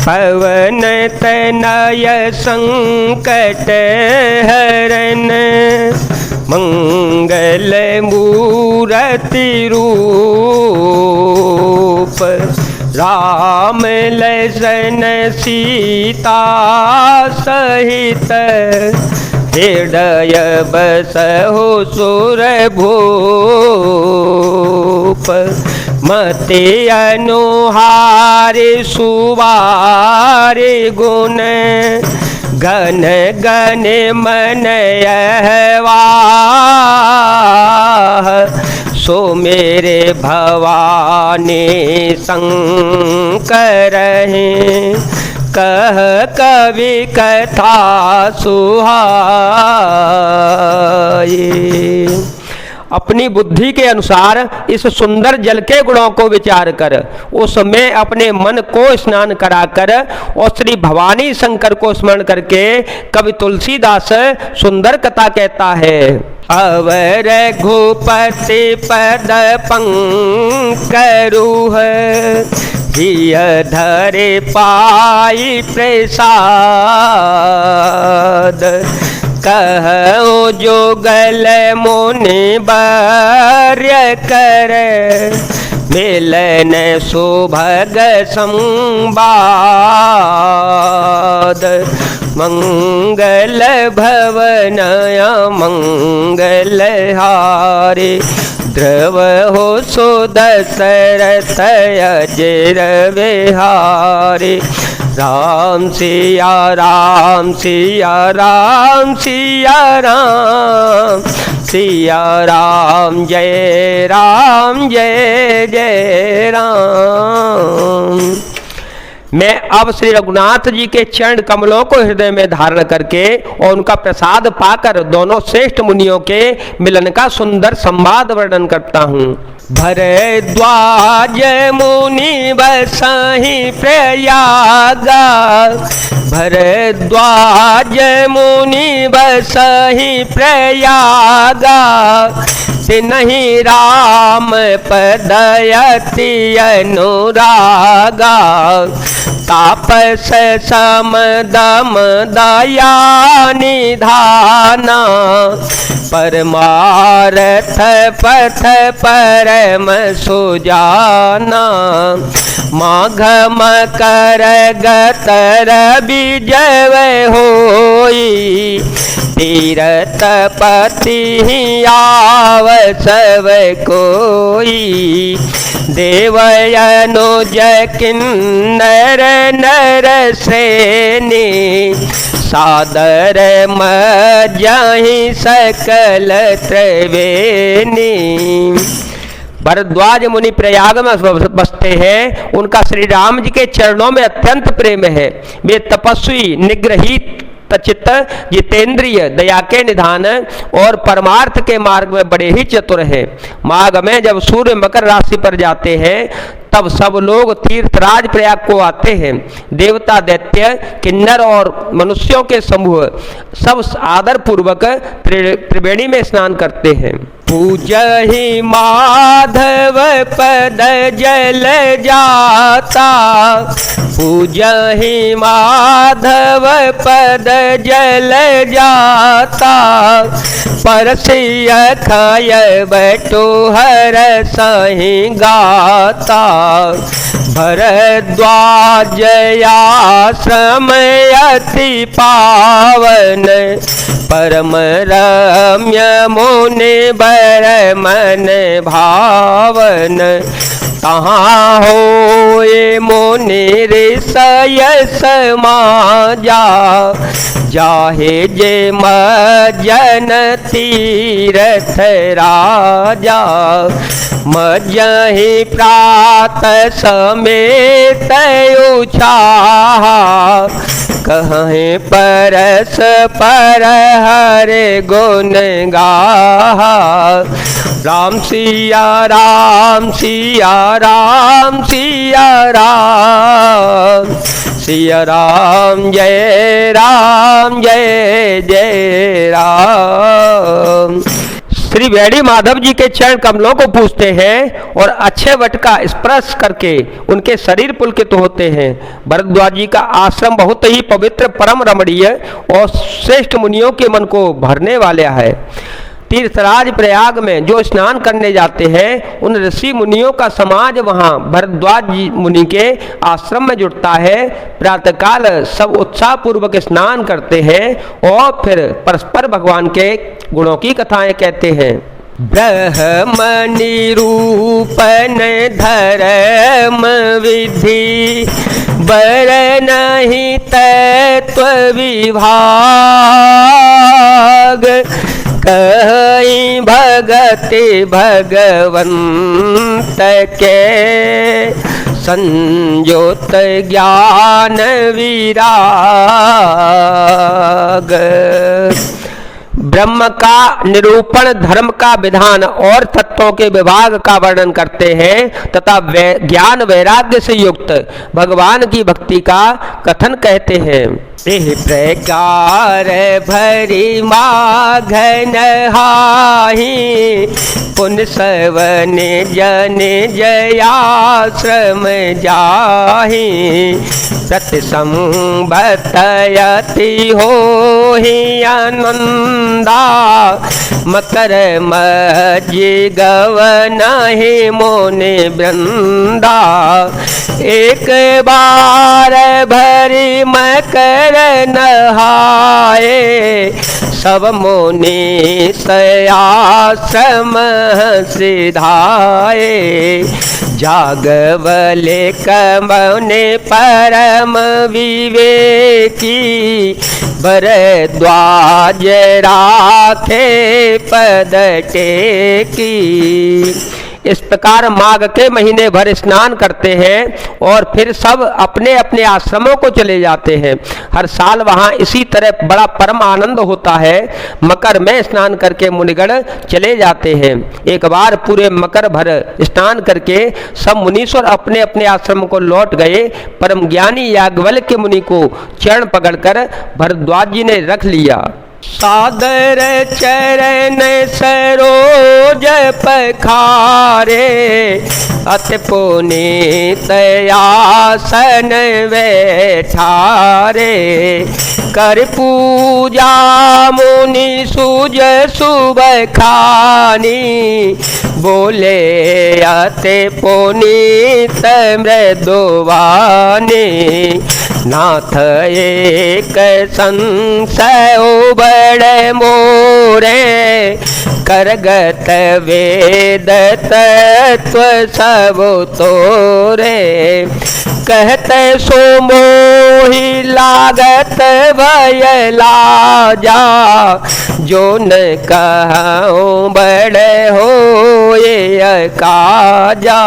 पवन तनय संकट हरन, मंगल मूरति रूप। राम लक्ष्मण सीता सहित, हृदय बसहु सुरभूप। मति अनुहारि सुवारि गुण, गण गण मन यहवाह। सो मेरे भवानी शंकर हैं, कह कवि कथा सुहाए। अपनी बुद्धि के अनुसार इस सुंदर जल के गुणों को विचार कर उसमें अपने मन को स्नान कराकर और श्री भवानी शंकर को स्मरण करके कवि तुलसीदास सुंदर कथा कहता है। अवर घुपति पद पंकरुह, हिय धरे पाई प्रसाद। कहो जोगल मुनि वर्य कर, मिलन सुभग संवाद। मंगल भवनय मंगल हारे, ध्रुव हो सो दशरथ अजर विहारे। राम सिया राम सिया राम सिया राम, सिया राम जय जय राम। मैं अब श्री रघुनाथ जी के चरण कमलों को हृदय में धारण करके और उनका प्रसाद पाकर दोनों श्रेष्ठ मुनियों के मिलन का सुंदर संवाद वर्णन करता हूँ। भरद्वाज मुनि बसहि प्रयागा, भरद्वाज मुनि बसहि प्रयागा। तिन्हि राम पदयति अनुरागा, तापस सम दम दया निधाना। परमारथ पथ परम सुजाना, माघ मकर गतर विजय होई। तीरथ पति आवसव कोई, देवयनुज किन्नर नर श्रेणी। सादर मजहि सकल त्रिवेणी। भरद्वाज मुनि प्रयाग में बसते हैं, उनका श्री राम जी के चरणों में अत्यंत प्रेम है। वे तपस्वी, निग्रहित चित्त, जितेंद्रिय, दया के निधान और परमार्थ के मार्ग में बड़े ही चतुर हैं। माघ में जब सूर्य मकर राशि पर जाते हैं तब सब लोग तीर्थराज प्रयाग को आते हैं। देवता, दैत्य, किन्नर और मनुष्यों के समूह सब आदर पूर्वक त्रिवेणी में स्नान करते हैं। पूजहि माधव पद जल जाता, पूजहि माधव पद जल जाता। परसिय खय बटो हर सहि गाता। भरद्वाज आश्रम अति पावन, परम रम्य मुनि बर मन भावन। तहाँ होए मुनि ऋषय समाजा, जाहे जे मज्जन तीरथ राजा। मज्जहि प्रात समेत उछाहा, कहें परस पर हरे गुण गाहा। राम सिया राम सिया राम सिया राम, सिया राम जय जय राम। श्री वेणी माधव जी के चरण कमलों को पूजते हैं और अच्छे वट का स्पर्श करके उनके शरीर पुलकित होते हैं। भरद्वाज जी का आश्रम बहुत ही पवित्र, परम रमणीय और श्रेष्ठ मुनियों के मन को भरने वाला है। तीर्थराज प्रयाग में जो स्नान करने जाते हैं उन ऋषि मुनियों का समाज वहाँ भरद्वाज जी मुनि के आश्रम में जुटता है। प्रातःकाल सब उत्साह पूर्वक स्नान करते हैं और फिर परस्पर भगवान के गुणों की कथाएं कहते हैं। ब्रह्म निरूपण धर्म विधि बर नहीं तत्व विभाग कहीं भगति भगवंत के संयोत ज्ञान विराग। ब्रह्म का निरूपण, धर्म का विधान और तत्वों के विभाग का वर्णन करते हैं तथा ज्ञान वैराग्य से युक्त भगवान की भक्ति का कथन कहते हैं। इह प्रकार भरी माघन हाहि पुन सवन जन जयाश्रम जाहि सत्संबतयति होहि आनंदा मकर मज्जि गवनहि मुनि वृंदा। एक बार भरी मकर नहाए सब मुनि आश्रम सिधाए जागवले कमने परम विवेकी भरद्वाज राखे पद टेकी। इस प्रकार माघ के महीने भर स्नान करते हैं और फिर सब अपने अपने आश्रमों को चले जाते हैं। हर साल वहाँ इसी तरह बड़ा परम आनंद होता है। मकर में स्नान करके मुनिगण चले जाते हैं। एक बार पूरे मकर भर स्नान करके सब मुनीश्वर अपने अपने आश्रम को लौट गए। परम ज्ञानी याज्ञवल्क्य मुनि को चरण पकड़कर भरद्वाज जी ने रख लिया। सादर चरण सरोज पखारे अति पुनीत आसन बैठारे कर पूजा मुनि सूज सुब खानी बोले अति पुनीत मृदुवानी नाथ एक संशय बड़े मोरे करगत वेद तत्व सब तोरे कहते सो मोहि लागत भय लाजा जो न कहूँ बड़े हो ये काजा।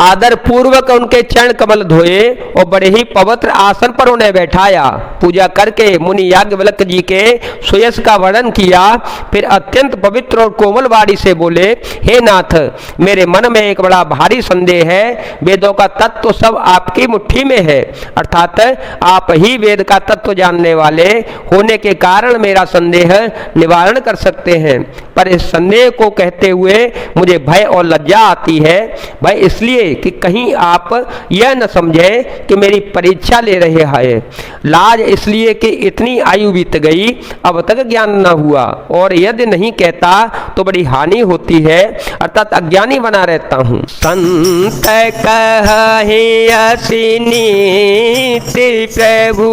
आदर पूर्वक उनके चरण कमल धोए और बड़े ही पवित्र आसन पर उन्हें बैठाया। पूजा करके मुनि याज्ञवल्क्य जी के सुयश का वर्णन किया। फिर अत्यंत पवित्र और कोमल वाणी से बोले, हे नाथ, मेरे मन में एक बड़ा भारी संदेह है। वेदों का तत्व तो सब आपकी मुट्ठी में है, अर्थात आप ही वेद का तत्व जानने वाले होने के कारण मेरा संदेह निवारण कर सकते हैं। पर इस संदेह को कहते हुए मुझे भय और लज्जा आती है। भय इसलिए कि कहीं आप यह न समझे कि मेरी परीक्षा ले रहे हैं। लाज इसलिए कि इतनी आयु बीत गई, अब तक ज्ञान न हुआ, और यदि नहीं कहता तो बड़ी हानि होती है, अर्थात अज्ञानी बना रहता हूँ। संत कहे असिनीति प्रभु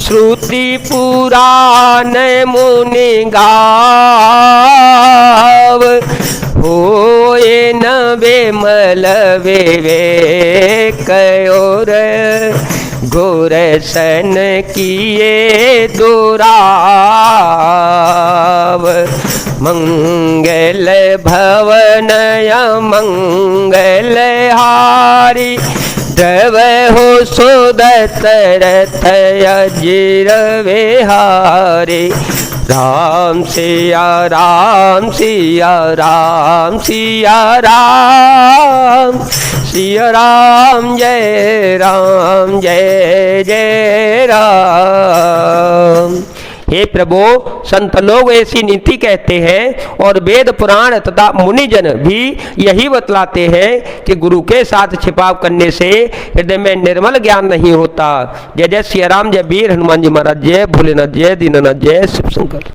श्रुति पुराण मुनि गाव होए न बेमल विवेक और घोर सन किए दुराव। मंगल भवन मंगल हारी द्रव हो सुदत रथ अजिर विहारी। राम सिया राम सिया राम सिया राम सिया राम जय जय राम। हे प्रभु, संत लोग ऐसी नीति कहते हैं और वेद पुराण तथा मुनिजन भी यही बतलाते हैं कि गुरु के साथ छिपाव करने से हृदय में निर्मल ज्ञान नहीं होता। जय जय सिया राम, जय वीर हनुमान जी महाराज, जय भोलेनाथ, जय दीनानाथ, जय शिव शंकर।